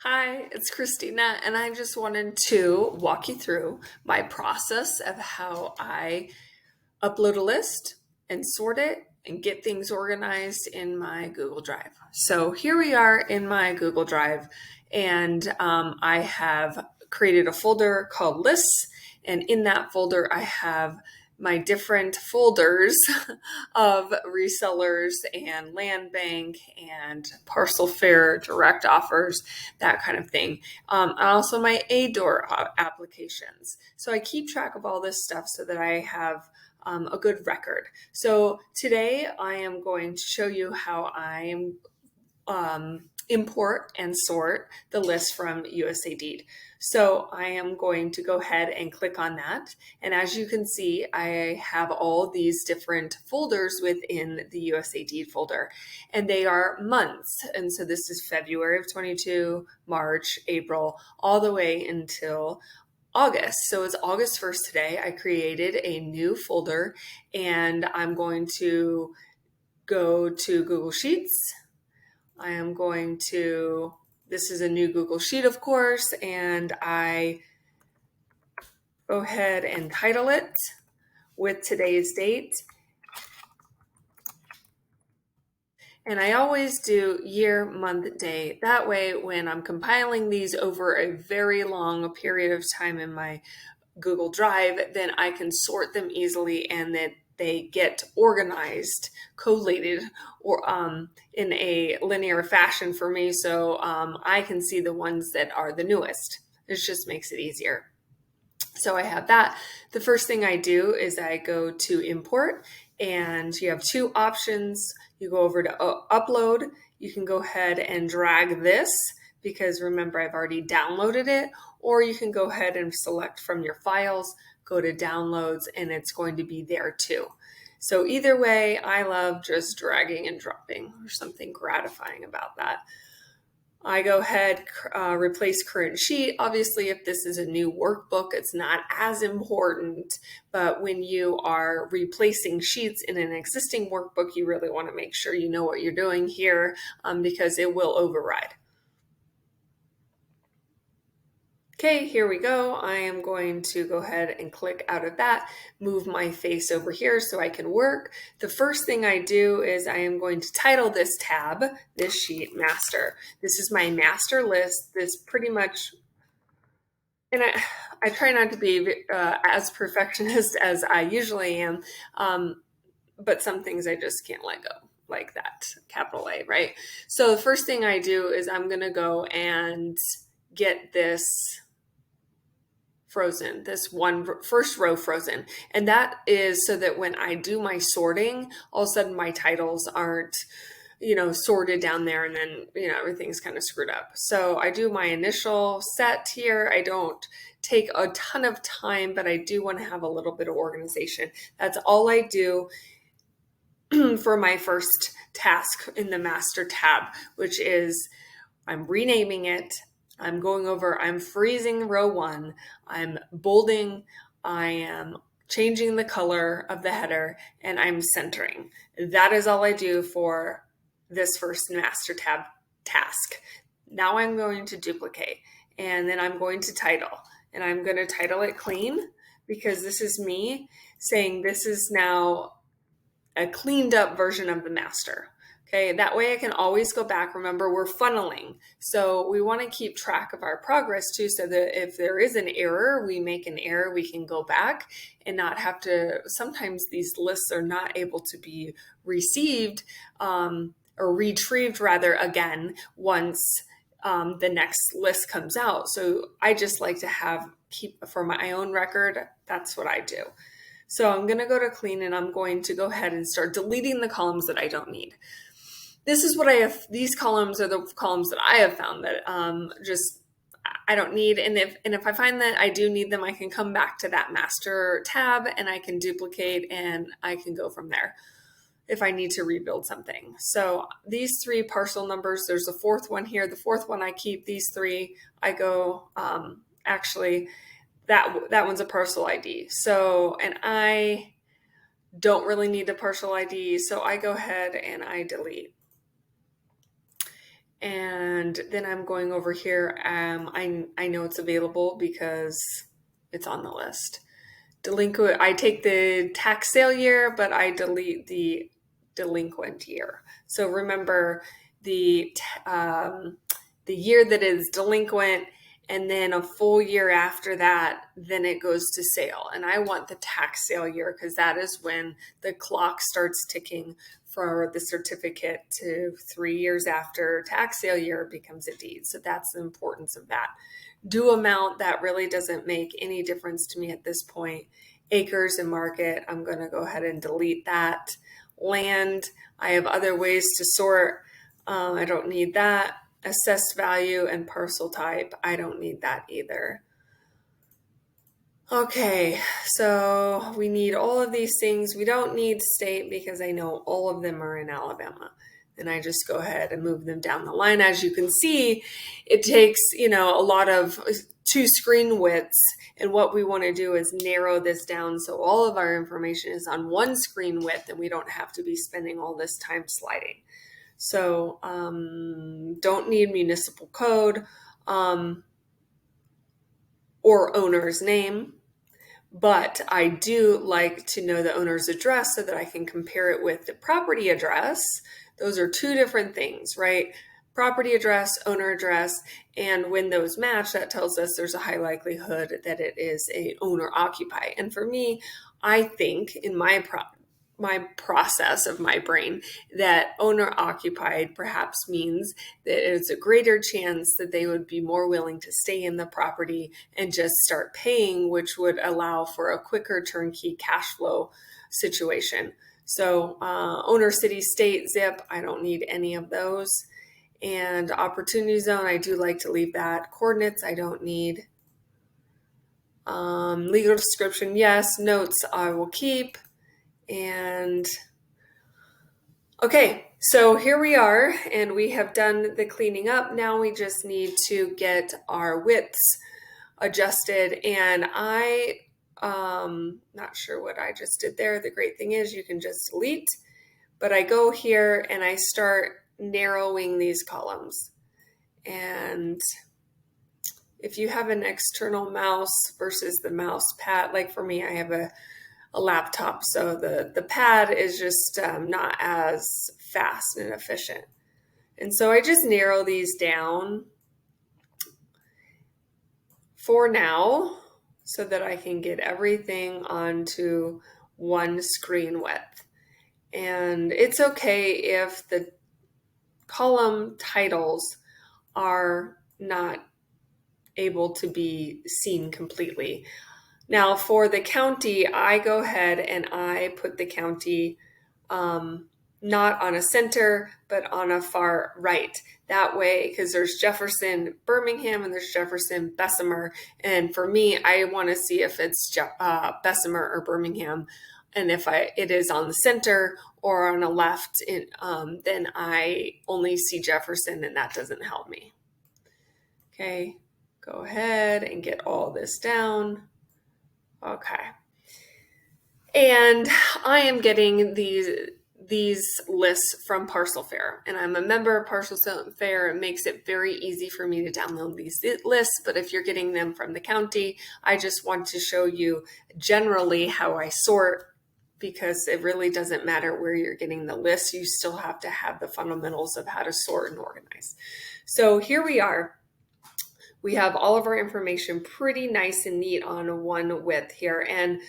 Hi, it's Christina, and I just wanted to walk you through my process of how I upload a list and sort it and get things organized in my Google Drive. So here we are in my Google Drive, and I have created a folder called lists, and in that folder, I have my different folders of resellers and land bank and parcel fair direct offers, that kind of thing. And also my ADOR applications. So I keep track of all this stuff so that I have a good record. So today I am going to show you how I import and sort the list from USA Deed. So I am going to go ahead and click on that. And as you can see, I have all these different folders within the USA Deed folder, and they are months. And so this is February of 22, March, April, all the way until August. So it's August 1st today. I created a new folder, and I'm going to go to Google Sheets. I am going to, this is a new Google Sheet, of course, and I go ahead and title it with today's date. And I always do year, month, day. That way, when I'm compiling these over a very long period of time in my Google Drive, then I can sort them easily and that they get organized, collated, or in a linear fashion for me, so I can see the ones that are the newest. It just makes it easier. So I have that. The first thing I do is I go to import, and you have two options. You go over to upload. You can go ahead and drag this because remember I've already downloaded it, or you can go ahead and select from your files, go to downloads, and it's going to be there too. So either way, I love just dragging and dropping. There's something gratifying about that. I go ahead, replace current sheet. Obviously, if this is a new workbook, it's not as important, but when you are replacing sheets in an existing workbook, you really want to make sure you know what you're doing here because it will override. Okay, here we go. I am going to go ahead and click out of that, move my face over here so I can work. The first thing I do is I am going to title this tab, this sheet, Master. This is my master list. This pretty much, and I try not to be as perfectionist as I usually am, but some things I just can't let go, like that, capital A, right? So the first thing I do is I'm going to go and get this frozen, this first row frozen. And that is so that when I do my sorting, all of a sudden my titles aren't, sorted down there and then, everything's kind of screwed up. So I do my initial set here. I don't take a ton of time, but I do want to have a little bit of organization. That's all I do for my first task in the master tab, which is I'm renaming it. I'm going over, I'm freezing row 1, I'm bolding, I am changing the color of the header, and I'm centering. That is all I do for this first master tab task. Now I'm going to duplicate, and then I'm going to title, and I'm going to title it clean because this is me saying this is now a cleaned up version of the master. Okay, that way I can always go back. Remember, we're funneling. So we want to keep track of our progress too, so that if there is an error, we make an error, we can go back and not have to, sometimes these lists are not able to be received or retrieved rather again once the next list comes out. So I just like to keep for my own record, that's what I do. So I'm going to go to clean and I'm going to go ahead and start deleting the columns that I don't need. This is what I have. These columns are the columns that I have found that just I don't need. And if I find that I do need them, I can come back to that master tab and I can duplicate and I can go from there if I need to rebuild something. So these 3 parcel numbers, there's a 4th one here. The 4th one I keep. These 3 I go, actually that one's a parcel ID. So, and I don't really need a parcel ID. So I go ahead and I delete. And then I'm going over here. I know it's available because it's on the list. Delinquent, I take the tax sale year, but I delete the delinquent year. So remember the the year that is delinquent, and then a full year after that, then it goes to sale. And I want the tax sale year because that is when the clock starts ticking for the certificate to 3 years after tax sale year becomes a deed. So that's the importance of that. Due amount, that really doesn't make any difference to me at this point. Acres and market, I'm going to go ahead and delete that. Land, I have other ways to sort. I don't need that. Assessed value and parcel type, I don't need that either. Okay, so we need all of these things. We don't need state because I know all of them are in Alabama. Then I just go ahead and move them down the line. As you can see, it takes, a lot of two screen widths. And what we want to do is narrow this down so all of our information is on one screen width and we don't have to be spending all this time sliding. So don't need municipal code or owner's name. But I do like to know the owner's address so that I can compare it with the property address. Those are two different things, right? Property address, owner address, and when those match, that tells us there's a high likelihood that it is a owner occupied. And for me, I think in my process of my brain that owner occupied perhaps means that it's a greater chance that they would be more willing to stay in the property and just start paying, which would allow for a quicker turnkey cash flow situation. So owner, city, state, zip, I don't need any of those. And opportunity zone, I do like to leave that. Coordinates, I don't need. Legal description, yes. Notes, I will keep. And okay, so here we are, and we have done the cleaning up. Now we just need to get our widths adjusted, and not sure what I just did there. The great thing is you can just delete, but I go here and I start narrowing these columns. And if you have an external mouse versus the mouse pad, like for me, I have a laptop, so the pad is just not as fast and efficient. And so I just narrow these down for now so that I can get everything onto one screen width. And it's okay if the column titles are not able to be seen completely. Now for the county, I go ahead and I put the county not on a center, but on a far right. That way, because there's Jefferson, Birmingham, and there's Jefferson, Bessemer. And for me, I want to see if it's Bessemer or Birmingham. And if it is on the center or on the left, then I only see Jefferson, and that doesn't help me. Okay, go ahead and get all this down. Okay. And I am getting these lists from Parcel Fair, and I'm a member of Parcel Fair. It makes it very easy for me to download these lists, but if you're getting them from the county, I just want to show you generally how I sort, because it really doesn't matter where you're getting the lists. You still have to have the fundamentals of how to sort and organize. So here we are. We have all of our information pretty nice and neat on one width here. And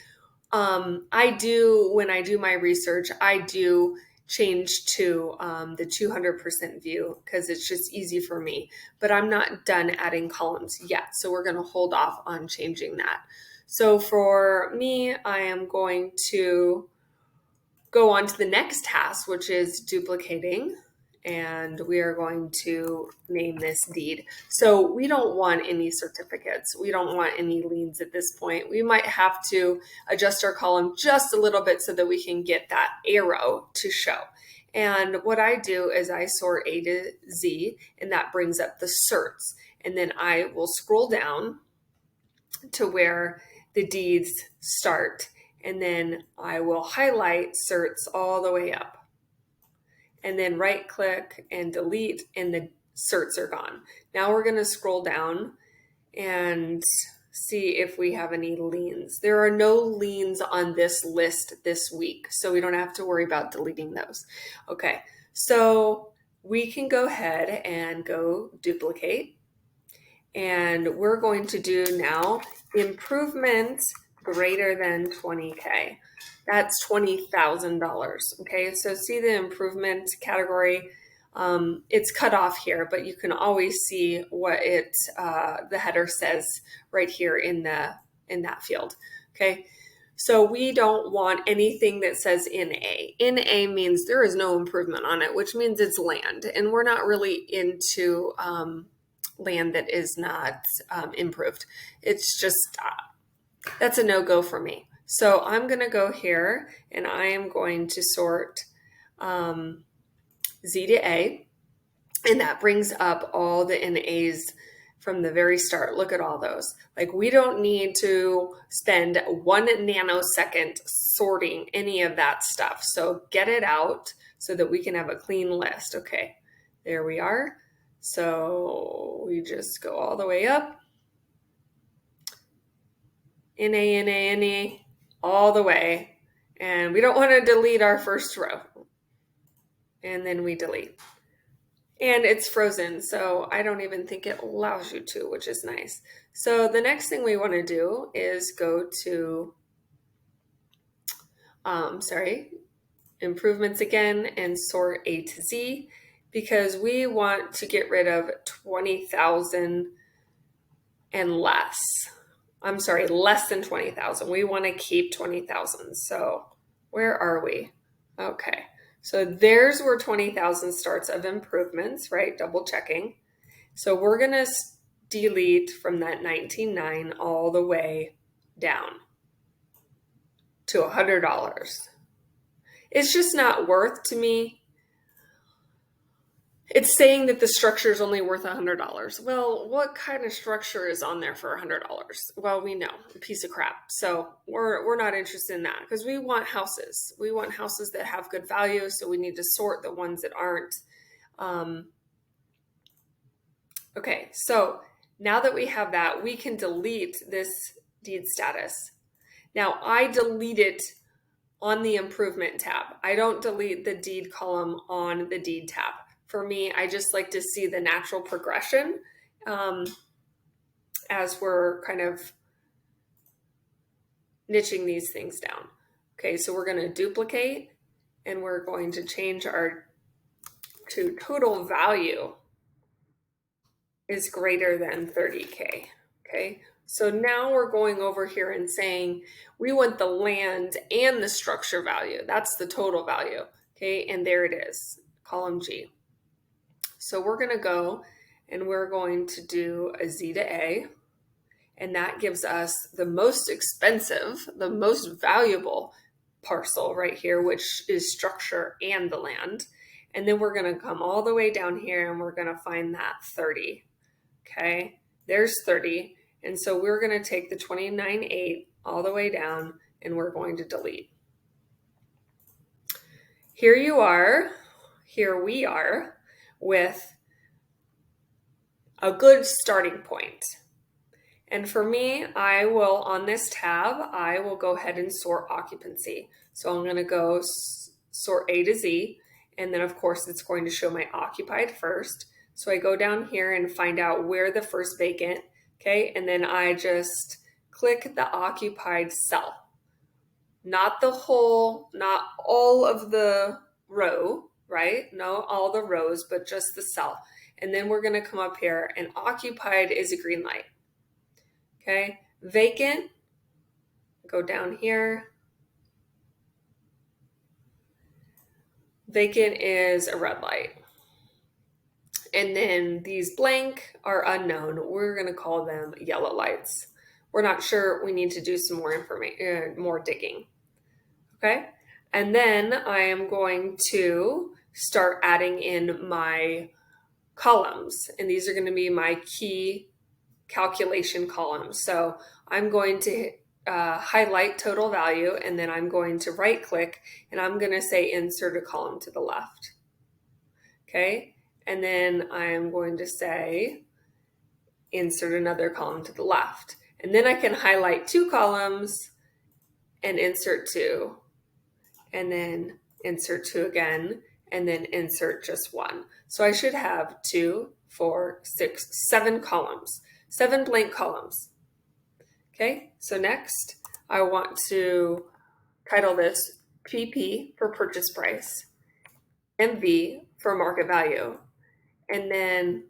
when I do my research, I do change to the 200% view because it's just easy for me. But I'm not done adding columns yet. So we're going to hold off on changing that. So for me, I am going to go on to the next task, which is duplicating. And we are going to name this deed. So we don't want any certificates. We don't want any liens at this point. We might have to adjust our column just a little bit so that we can get that arrow to show. And what I do is I sort A to Z, and that brings up the certs. And then I will scroll down to where the deeds start. And then I will highlight certs all the way up. And then right click and delete, and the certs are gone. Now we're going to scroll down and see if we have any liens. There are no liens on this list this week, so we don't have to worry about deleting those. Okay, so we can go ahead and go duplicate. And we're going to do now improvement greater than 20K. That's $20,000. Okay, so see the improvement category. It's cut off here, but you can always see what the header says right here in that field. Okay, so we don't want anything that says NA. NA means there is no improvement on it, which means it's land, and we're not really into land that is not improved. It's just that's a no-go for me. So I'm going to go here and I am going to sort Z to A, and that brings up all the NAs from the very start. Look at all those. Like, we don't need to spend 1 nanosecond sorting any of that stuff. So get it out so that we can have a clean list. Okay, there we are. So we just go all the way up. NA, NA, NA, all the way. And we don't want to delete our first row. And then we delete. And it's frozen, so I don't even think it allows you to, which is nice. So the next thing we want to do is go to, improvements again and sort A to Z, because we want to get rid of 20,000 and less. I'm sorry, less than 20,000. We want to keep 20,000. So where are we? Okay. So there's where 20,000 starts of improvements, right? Double checking. So we're going to delete from that 19.9 all the way down to $100. It's just not worth to me. It's saying that the structure is only worth $100. Well, what kind of structure is on there for $100? Well, we know, a piece of crap. So we're not interested in that, because we want houses. We want houses that have good value, so we need to sort the ones that aren't. Okay, so now that we have that, we can delete this deed status. Now, I delete it on the improvement tab. I don't delete the deed column on the deed tab. For me, I just like to see the natural progression as we're kind of niching these things down. Okay, so we're going to duplicate, and we're going to change our to total value is greater than 30K. Okay, so now we're going over here and saying we want the land and the structure value. That's the total value. Okay, and there it is, column G. So we're going to go and we're going to do a Z to A, and that gives us the most expensive, the most valuable parcel right here, which is structure and the land. And then we're going to come all the way down here and we're going to find that 30. Okay, there's 30. And so we're going to take the 29.8 all the way down and we're going to delete. Here we are with a good starting point. And for me, I will, on this tab, I will go ahead and sort occupancy. So I'm going to go sort A to Z, and then of course it's going to show my occupied first. So I go down here and find out where the first vacant, okay, and then I just click the occupied cell. Not the whole, not all of the row, right? No, all the rows, but just the cell. And then we're going to come up here, and occupied is a green light. Okay, vacant, go down here. Vacant is a red light. And then these blank are unknown. We're going to call them yellow lights. We're not sure. We need to do some more information, more digging. Okay, and then I am going to start adding in my columns, and these are going to be my key calculation columns. So I'm going to highlight total value, and then I'm going to right click, and I'm going to say insert a column to the left. Okay, And then I'm going to say, insert another column to the left. And then I can highlight 2 columns and insert 2, and then insert 2 again, and then insert just 1. So I should have 2, 4, 6, 7 columns, 7 blank columns. Okay, so next I want to title this PP for purchase price, MV for market value, and then,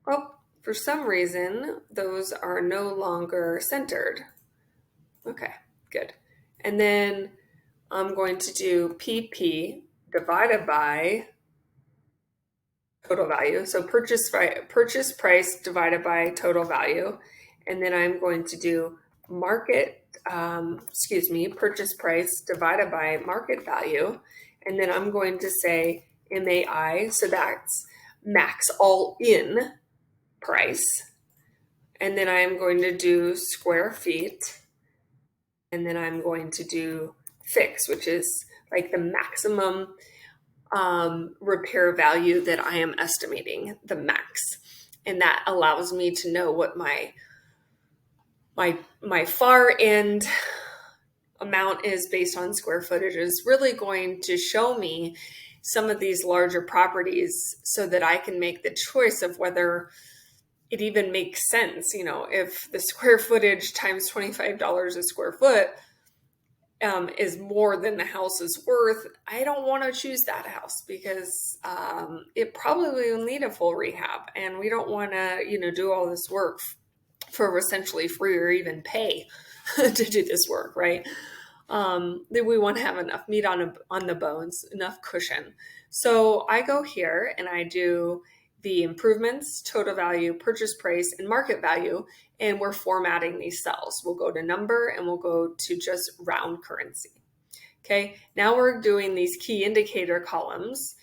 oh, for some reason, those are no longer centered. Okay, good. And then I'm going to do PP divided by total value. So purchase price divided by total value. And then I'm going to do purchase price divided by market value. And then I'm going to say MAI, so that's max all in price. And then I'm going to do square feet. And then I'm going to do fix, which is like the maximum repair value that I am estimating, the max. And that allows me to know what my far end amount is based on square footage. Is really going to show me some of these larger properties so that I can make the choice of whether it even makes sense. You know, if the square footage times $25 a square foot is more than the house is worth, I don't want to choose that house because it probably will need a full rehab, and we don't want to, do all this work for essentially free or even pay to do this work, right? That we want to have enough meat on the bones, enough cushion. So I go here and I do the improvements, total value, purchase price, and market value, and we're formatting these cells. We'll go to number and we'll go to just round currency. Okay, now we're doing these key indicator columns,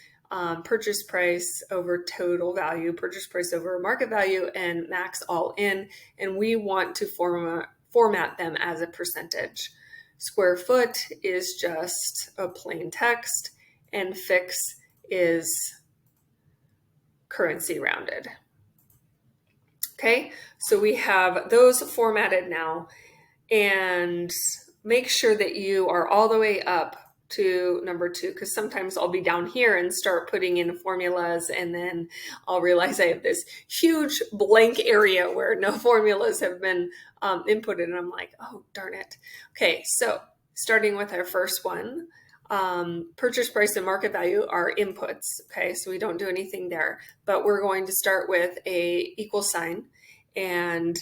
purchase price over total value, purchase price over market value, and max all in, and we want to format them as a percentage. Square foot is just a plain text, and fix is currency rounded. Okay, so we have those formatted now, and make sure that you are all the way up to number 2, because sometimes I'll be down here and start putting in formulas, and then I'll realize I have this huge blank area where no formulas have been inputted, and I'm like, oh, darn it. Okay, so starting with our first one, purchase price and market value are inputs. Okay, so we don't do anything there, but we're going to start with a equal sign, and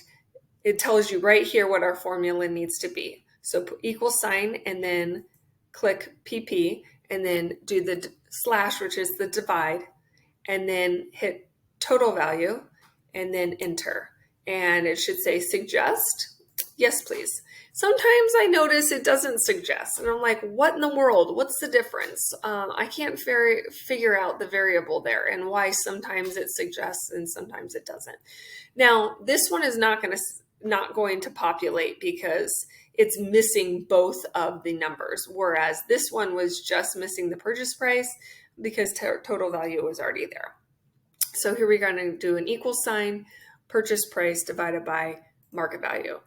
it tells you right here what our formula needs to be. So put equal sign and then click PP and then do the slash, which is the divide, and then hit total value and then enter. And it should say suggest. Yes, please. Sometimes I notice it doesn't suggest, and I'm like, what in the world? What's the difference? I can't figure out the variable there and why sometimes it suggests and sometimes it doesn't. Now, this one is not going to populate because it's missing both of the numbers, whereas this one was just missing the purchase price because total value was already there. So here we're going to do an equal sign, purchase price divided by market value.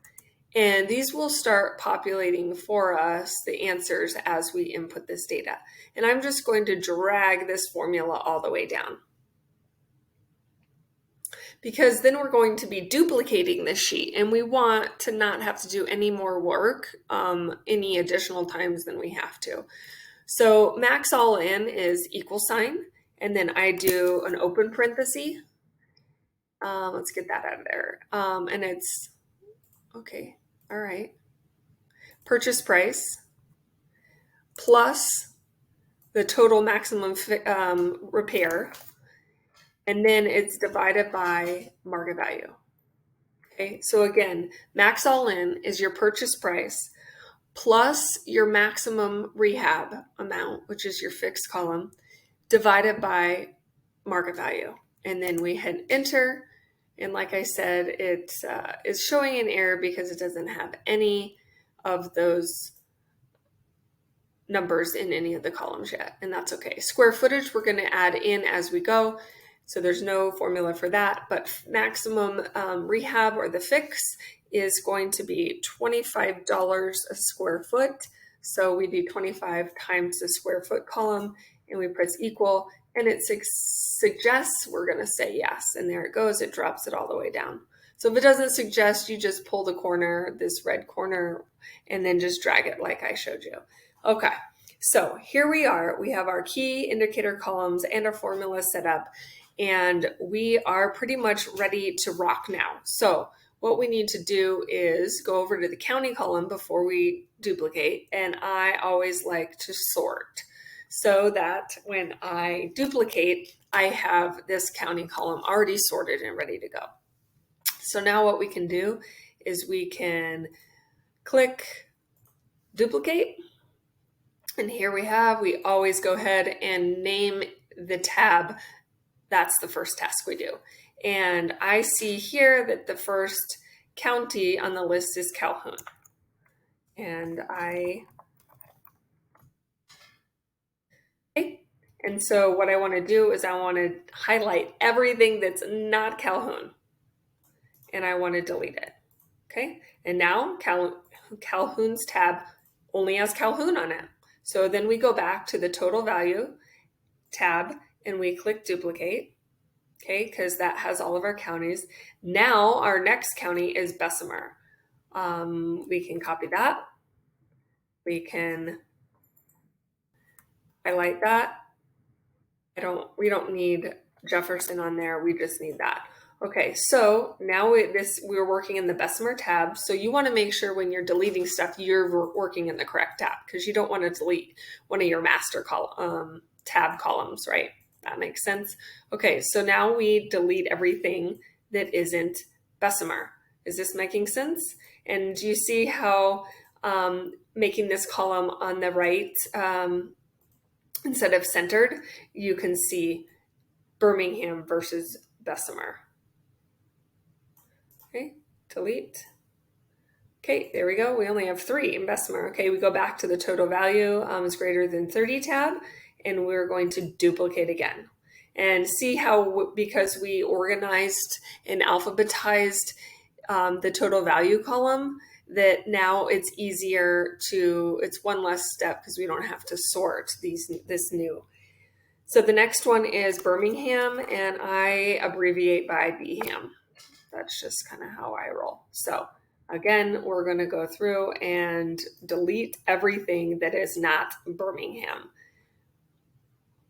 And these will start populating for us the answers as we input this data. And I'm just going to drag this formula all the way down, because then we're going to be duplicating this sheet, and we want to not have to do any more work any additional times than we have to. So max all in is equal sign, and then I do an open parenthesis. Let's get that out of there. And it's, okay, all right. Purchase price plus the total maximum repair, and then it's divided by market value. Okay, so again, max all in is your purchase price plus your maximum rehab amount, which is your fixed column, divided by market value. And then we hit enter. And like I said, it is showing an error because it doesn't have any of those numbers in any of the columns yet. And that's okay. Square footage, we're going to add in as we go. So there's no formula for that, but maximum rehab or the fix is going to be $25 a square foot. So we do 25 times the square foot column and we press equal, and it suggests we're going to say yes. And there it goes. It drops it all the way down. So if it doesn't suggest, you just pull the corner, this red corner, and then just drag it like I showed you. Okay, so here we are. We have our key indicator columns and our formula set up, and we are pretty much ready to rock now. So what we need to do is go over to the county column before we duplicate, and I always like to sort so that when I duplicate, I have this county column already sorted and ready to go. So now what we can do is we can click duplicate, and here we always go ahead and name the tab. That's the first task we do. And I see here that the first county on the list is Calhoun. And and so what I want to do is I want to highlight everything that's not Calhoun, and I want to delete it. Okay, and now Calhoun's tab only has Calhoun on it. So then we go back to the total value tab and we click duplicate, okay, because that has all of our counties. Now our next county is Bessemer. We can copy that. We can highlight that. We don't need Jefferson on there. We just need that. Okay, so now we're working in the Bessemer tab. So you want to make sure when you're deleting stuff, you're working in the correct tab, because you don't want to delete one of your master tab columns, right? That makes sense. Okay, so now we delete everything that isn't Bessemer. Is this making sense? And do you see how making this column on the right, instead of centered, you can see Birmingham versus Bessemer. Okay, delete. Okay, there we go. We only have 3 in Bessemer. Okay, we go back to the total value is greater than 30 tab, and we're going to duplicate again. And see how, because we organized and alphabetized the total value column, that now it's easier it's one less step because we don't have to sort this new. So the next one is Birmingham, and I abbreviate by BHAM. That's just kind of how I roll. So again, we're going to go through and delete everything that is not Birmingham.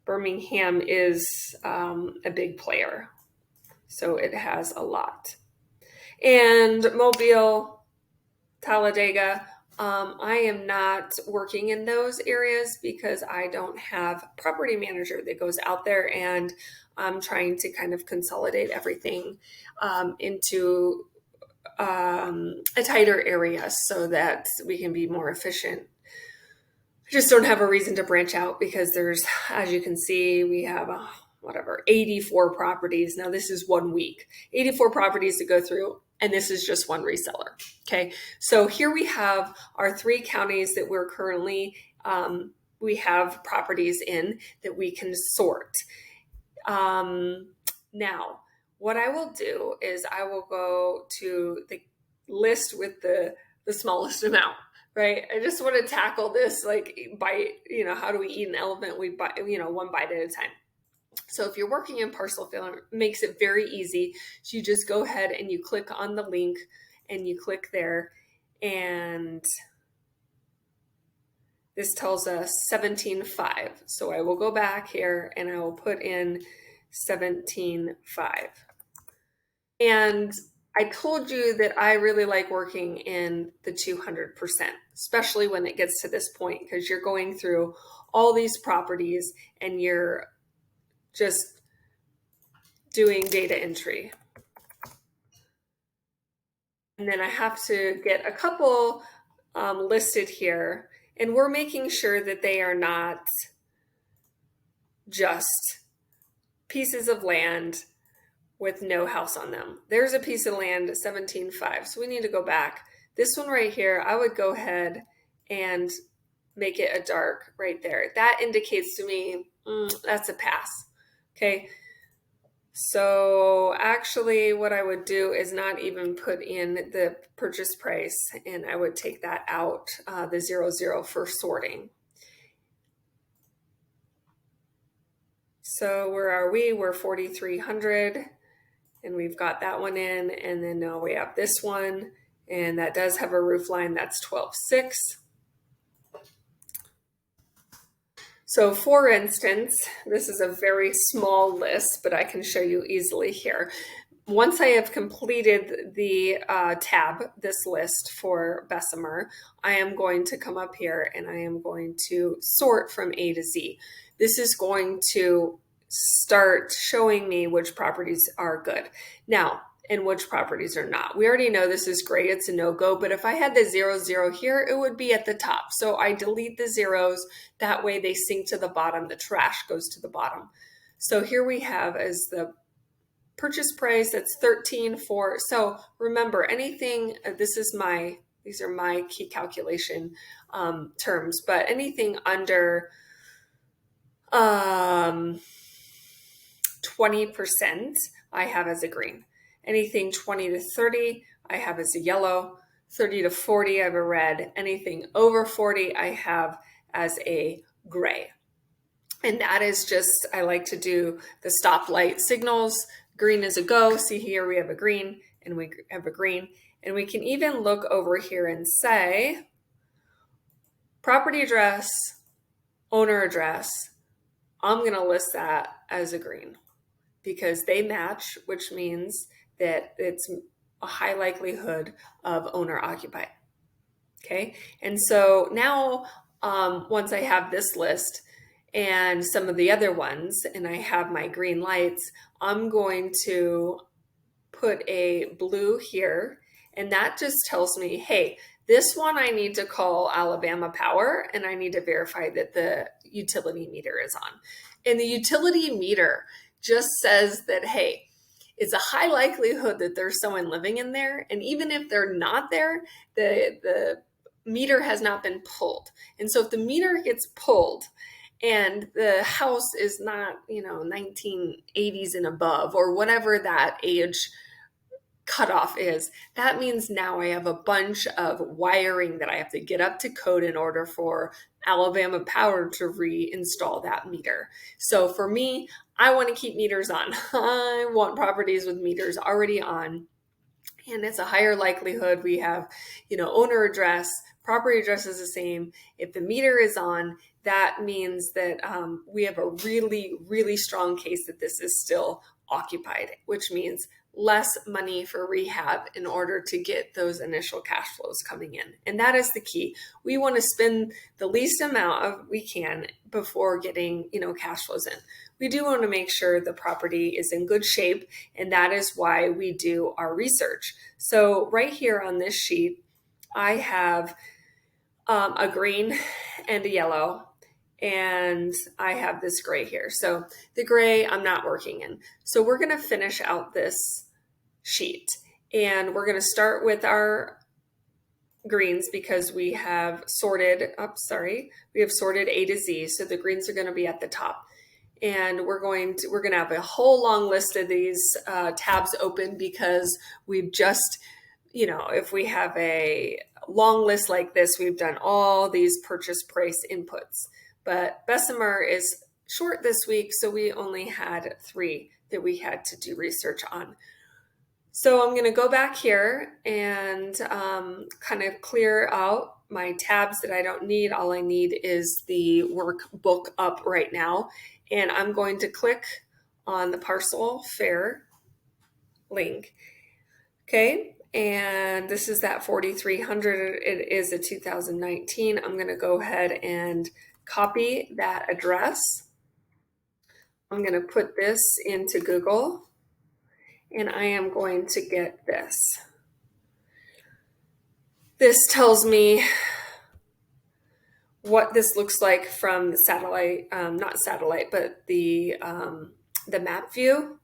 Birmingham is a big player, so it has a lot. And Mobile, Talladega, I am not working in those areas because I don't have a property manager that goes out there, and I'm trying to kind of consolidate everything into a tighter area so that we can be more efficient. I just don't have a reason to branch out because there's, as you can see, we have 84 properties. Now this is 1 week, 84 properties to go through, and this is just one reseller. Okay, so here we have our 3 counties that we're currently, we have properties in that we can sort. Now, what I will do is I will go to the list with the smallest amount, right? I just want to tackle this like by, how do we eat an elephant? We bite, one bite at a time. So if you're working in parcel filling, it makes it very easy. So you just go ahead and you click on the link and you click there, and this tells us 17.5. So I will go back here and I will put in 17.5. And I told you that I really like working in the 200%, especially when it gets to this point, because you're going through all these properties and you're just doing data entry. And then I have to get a couple listed here, and we're making sure that they are not just pieces of land with no house on them. There's a piece of land, 17.5. So we need to go back. This one right here, I would go ahead and make it a dark right there. That indicates to me that's a pass. Okay. So actually what I would do is not even put in the purchase price, and I would take that out, the 00 for sorting. So where are we? We're 4,300, and we've got that one in, and then now we have this one, and that does have a roof line. That's 12,600. So for instance, this is a very small list, but I can show you easily here. Once I have completed the this list for Bessemer, I am going to come up here and I am going to sort from A to Z. This is going to start showing me which properties are good. Now, and which properties are not. We already know this is great, it's a no-go, but if I had the 00 here, it would be at the top. So I delete the zeros, that way they sink to the bottom, the trash goes to the bottom. So here we have as the purchase price, that's 13,400. So remember, anything, these are my key calculation terms, but anything under 20% I have as a green. Anything 20 to 30 I have as a yellow. 30 to 40 I have a red. Anything over 40 I have as a gray. And that is just, I like to do the stoplight signals. Green is a go. See here we have a green and we have a green. And we can even look over here and say property address, owner address. I'm going to list that as a green because they match, which means that it's a high likelihood of owner occupied. Okay. And so now once I have this list and some of the other ones and I have my green lights, I'm going to put a blue here, and that just tells me, hey, this one I need to call Alabama Power and I need to verify that the utility meter is on. And the utility meter just says that, hey, it's a high likelihood that there's someone living in there. And even if they're not there, the meter has not been pulled. And so if the meter gets pulled and the house is not, 1980s and above or whatever that age cutoff is, that means now I have a bunch of wiring that I have to get up to code in order for Alabama Power to reinstall that meter. So for me, I want to keep meters on. I want properties with meters already on. And it's a higher likelihood we have, owner address, property address is the same. If the meter is on, that means that we have a really, really strong case that this is still occupied, which means less money for rehab in order to get those initial cash flows coming in. And that is the key. We want to spend the least amount we can before getting, cash flows in. We do want to make sure the property is in good shape, and that is why we do our research. So right here on this sheet, I have a green and a yellow, and I have this gray here. So the gray I'm not working in. So we're going to finish out this sheet, and we're going to start with our greens because we have sorted, we have sorted A to Z. So the greens are going to be at the top. And we're going to have a whole long list of these tabs open because we've just, if we have a long list like this, we've done all these purchase price inputs. But Bessemer is short this week, so we only had 3 that we had to do research on. So I'm going to go back here and kind of clear out my tabs that I don't need. All I need is the workbook up right now. And I'm going to click on the parcel fair link. Okay, and this is that 4,300. It is a 2019. I'm going to go ahead and copy that address. I'm going to put this into Google, and I am going to get this. This tells me what this looks like from the satellite, not satellite, but the map view.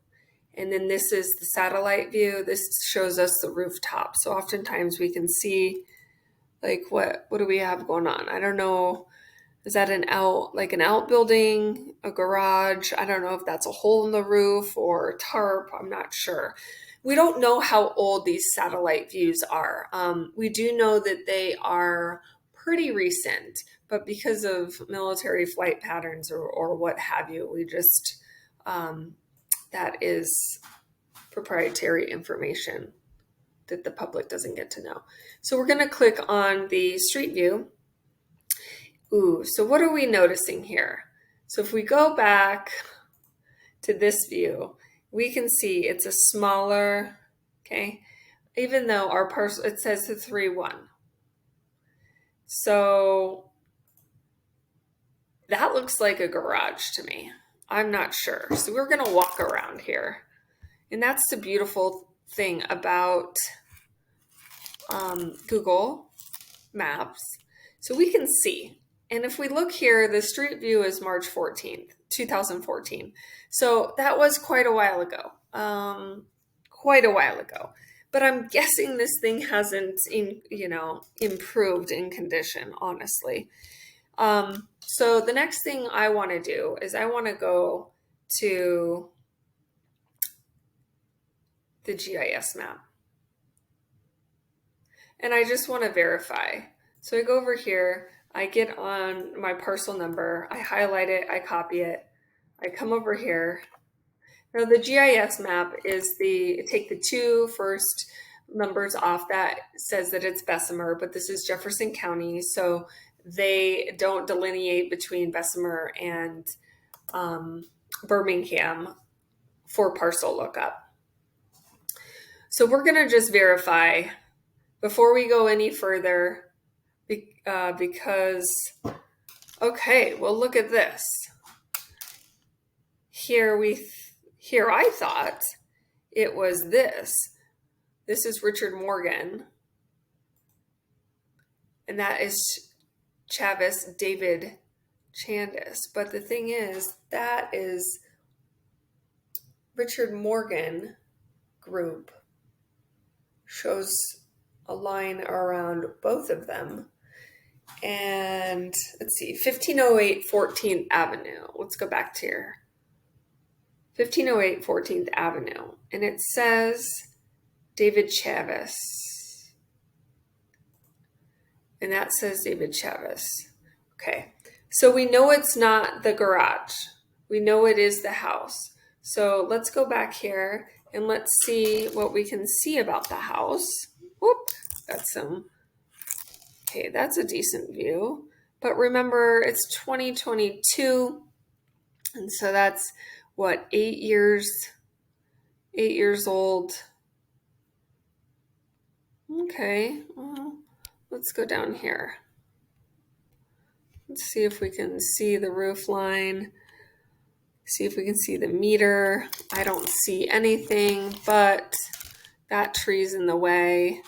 And then this is the satellite view. This shows us the rooftop. So oftentimes we can see like what do we have going on? I don't know. Is that like an outbuilding, a garage? I don't know if that's a hole in the roof or a tarp. I'm not sure. We don't know how old these satellite views are. We do know that they are pretty recent, but because of military flight patterns or what have you, we just, that is proprietary information that the public doesn't get to know. So we're going to click on the street view. Ooh, so what are we noticing here? So if we go back to this view, we can see it's a smaller, okay, even though our parcel, it says the 3-1. So that looks like a garage to me. I'm not sure. So we're going to walk around here. And that's the beautiful thing about Google Maps. So we can see. And if we look here, the street view is March 14th, 2014. So that was quite a while ago. But I'm guessing this thing hasn't, improved in condition, honestly. So the next thing I want to do is I want to go to the GIS map. And I just want to verify. So I go over here, I get on my parcel number, I highlight it, I copy it, I come over here. Now the GIS map is take the 2 first numbers off, that says that it's Bessemer, but this is Jefferson County, so they don't delineate between Bessemer and Birmingham for parcel lookup. So we're going to just verify before we go any further, because, okay, well, look at this. Here I thought it was this. This is Richard Morgan, and that is Chavis David Chandis. But the thing is, that is Richard Morgan group shows a line around both of them. And let's see, 1508 14th Avenue. Let's go back to here. 1508 14th Avenue. And it says David Chavis. And that says David Chavis. Okay. So we know it's not the garage. We know it is the house. So let's go back here and let's see what we can see about the house. Whoop, okay, that's a decent view. But remember, it's 2022. And so that's what, 8 years old. Okay, well, let's go down here. Let's see if we can see the roof line. See if we can see the meter. I don't see anything, but that tree's in the way.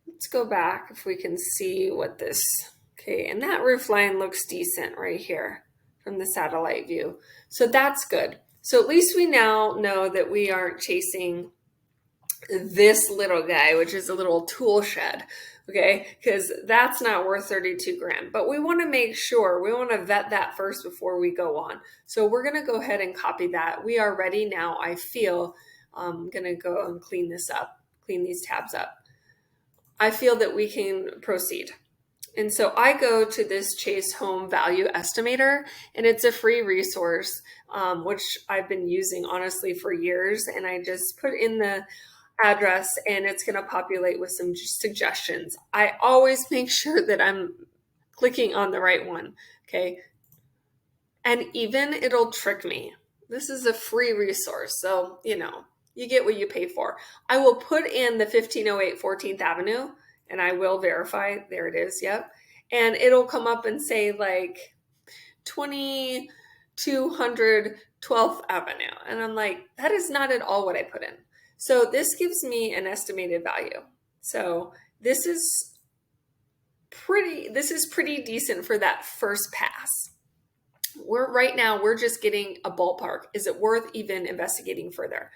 Let's go back if we can see what this, okay, and that roof line looks decent right here from the satellite view. So that's good. So at least we now know that we aren't chasing this little guy, which is a little tool shed, okay? Because that's not worth 32 grand. But we want to make sure, we want to vet that first before we go on. So we're going to go ahead and copy that. We are ready now, I feel. I'm going to go and clean this up, clean these tabs up. I feel that we can proceed. And so I go to this Chase Home Value Estimator, and it's a free resource, which I've been using honestly for years. And I just put in the address and it's going to populate with some suggestions. I always make sure that I'm clicking on the right one. Okay. And even it'll trick me. This is a free resource. So, you get what you pay for. I will put in the 1508 14th Avenue and I will verify. There it is. Yep. And it'll come up and say like 2200 12th Avenue. And I'm like, that is not at all what I put in. So this gives me an estimated value. So this is pretty decent for that first pass. Right now we're just getting a ballpark. Is it worth even investigating further?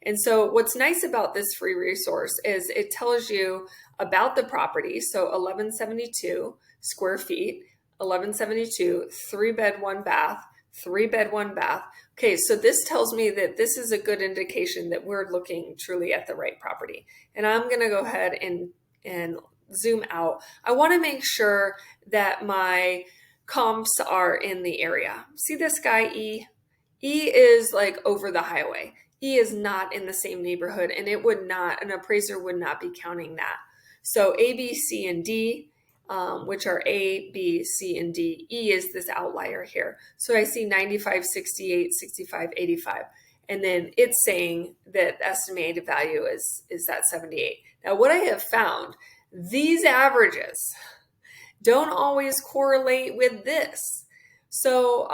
And so what's nice about this free resource is it tells you about the property. So 1172 square feet, 1172, 3 bed, 1 bath, 3 bed, 1 bath. Okay, so this tells me that this is a good indication that we're looking truly at the right property. And I'm going to go ahead and zoom out. I want to make sure that my comps are in the area. See this guy E? E is like over the highway. E is not in the same neighborhood, and an appraiser would not be counting that. So A, B, C, and D, which are A, B, C, and D. E is this outlier here. So I see 95, 68, 65, 85. And then it's saying that the estimated value is that 78. Now, what I have found, these averages don't always correlate with this. So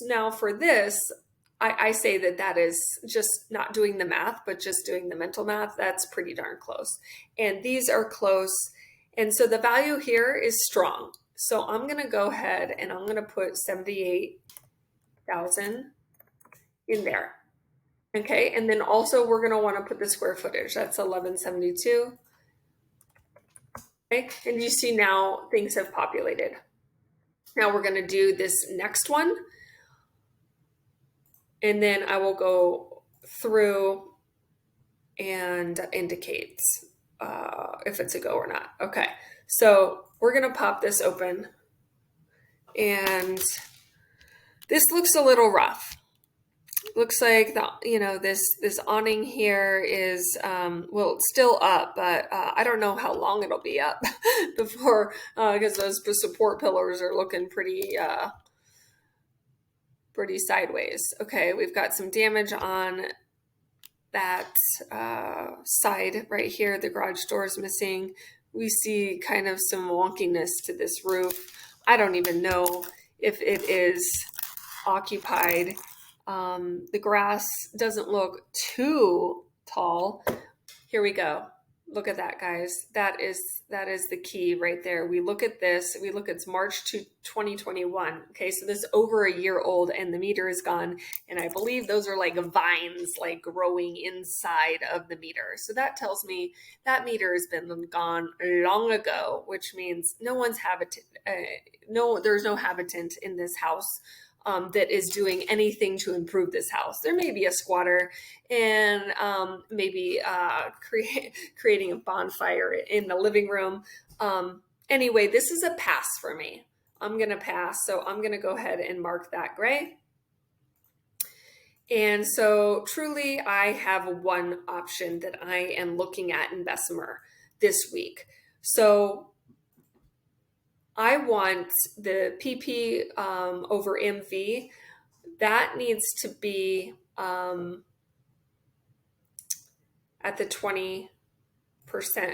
now for this, I say that is just not doing the math, but just doing the mental math. That's pretty darn close. And these are close. And so the value here is strong. So I'm going to go ahead and I'm going to put 78,000 in there. Okay. And then also we're going to want to put the square footage. That's 1172. Okay. And you see now things have populated. Now we're going to do this next one. And then I will go through and indicate if it's a go or not. Okay, so we're gonna pop this open, and this looks a little rough. Looks like this awning here is well, it's still up, but I don't know how long it'll be up before because those support pillars are looking pretty sideways. Okay, we've got some damage on that side right here. The garage door is missing. We see kind of some wonkiness to this roof. I don't even know if it is occupied. The grass doesn't look too tall. Here we go. Look at that, guys. That is the key right there. We look at this. We look at March 2021. Okay, so this is over a year old, and the meter is gone. And I believe those are like vines, like growing inside of the meter. So that tells me that meter has been gone long ago, which means there's no habitant in this house. That is doing anything to improve this house. There may be a squatter and maybe creating a bonfire in the living room. Anyway, this is a pass for me. I'm going to pass. So I'm going to go ahead and mark that gray. And so truly, I have one option that I am looking at in Bessemer this week. So I want the PP over MV. That needs to be at the 20%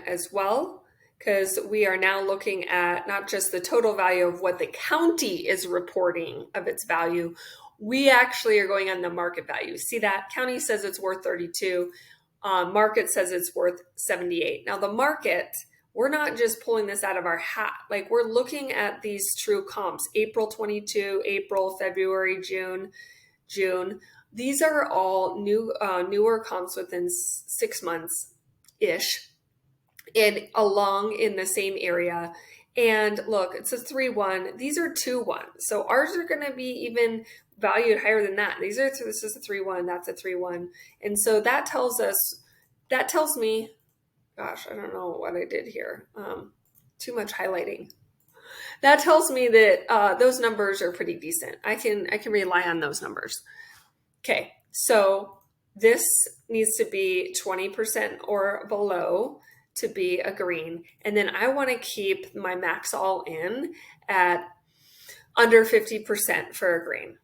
as well, because we are now looking at not just the total value of what the county is reporting of its value. We actually are going on the market value. See that? County says it's worth 32. Market says it's worth 78. Now the market, we're not just pulling this out of our hat. Like, we're looking at these true comps, April 22, April, February, June. These are all newer comps within 6 months-ish and along in the same area. And look, it's a 3-1. These are 2-1. So ours are going to be even valued higher than that. This is a 3-1, that's a 3-1. And so that tells me, gosh, I don't know what I did here. Too much highlighting. That tells me that those numbers are pretty decent. I can rely on those numbers. Okay, so this needs to be 20% or below to be a green. And then I want to keep my max all in at under 50% for a green.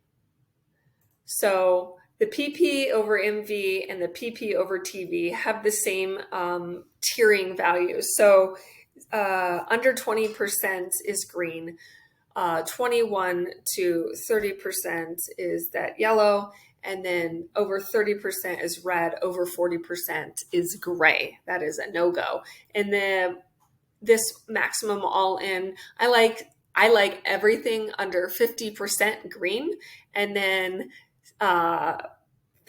So the PP over MV and the PP over TV have the same tiering values. So under 20% is green, 21 to 30% is that yellow, and then over 30% is red, over 40% is gray. That is a no-go. And then this maximum all in, I like everything under 50% green, and then 50%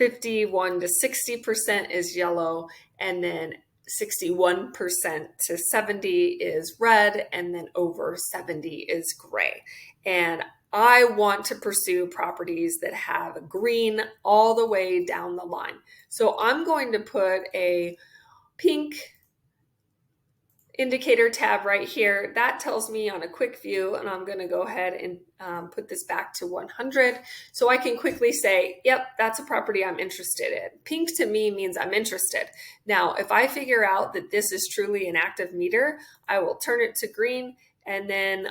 51 to 60% is yellow, and then 61% to 70 is red, and then over 70 is gray. And I want to pursue properties that have green all the way down the line. So I'm going to put a pink indicator tab right here. That tells me on a quick view, and I'm going to go ahead and put this back to 100 so I can quickly say, yep, that's a property I'm interested in. Pink to me means I'm interested. Now, if I figure out that this is truly an active meter, I will turn it to green, and then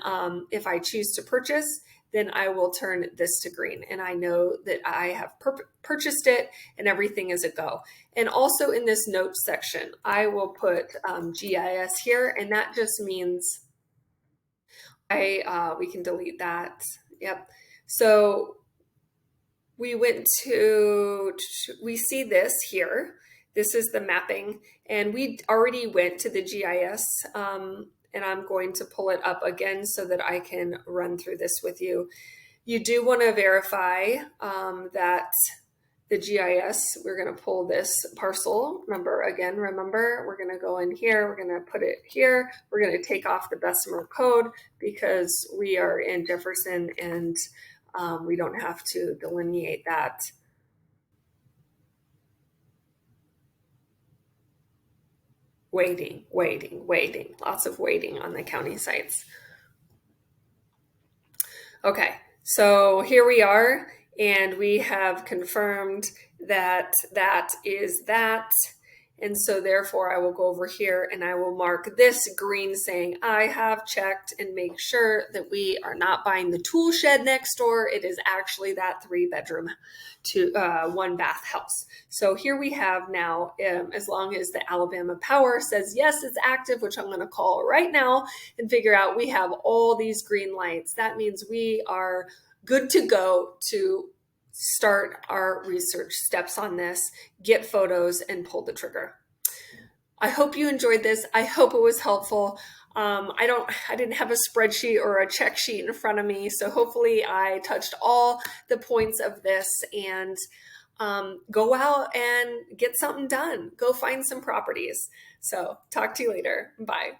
if I choose to purchase, then I will turn this to green, and I know that I have purchased it and everything is a go. And also in this notes section, I will put GIS here, and that just means we can delete that. Yep. So we see this here. This is the mapping, and we already went to the GIS, and I'm going to pull it up again so that I can run through this with you. You do want to verify that the GIS, we're going to pull this parcel number again. Remember, we're going to go in here, we're going to put it here, we're going to take off the Bessemer code because we are in Jefferson, and we don't have to delineate that. Waiting, lots of waiting on the county sites. Okay, so here we are, and we have confirmed that that is that. And so therefore I will go over here and I will mark this green saying I have checked and make sure that we are not buying the tool shed next door. It is actually that 3-bedroom to 1-bath house. So here we have now, as long as the Alabama Power says yes, it's active, which I'm going to call right now and figure out we have all these green lights. That means we are good to go to start our research steps on this, get photos, and pull the trigger. I hope you enjoyed this. I hope it was helpful. I didn't have a spreadsheet or a check sheet in front of me, so hopefully I touched all the points of this, and go out and get something done. Go find some properties. So talk to you later. Bye.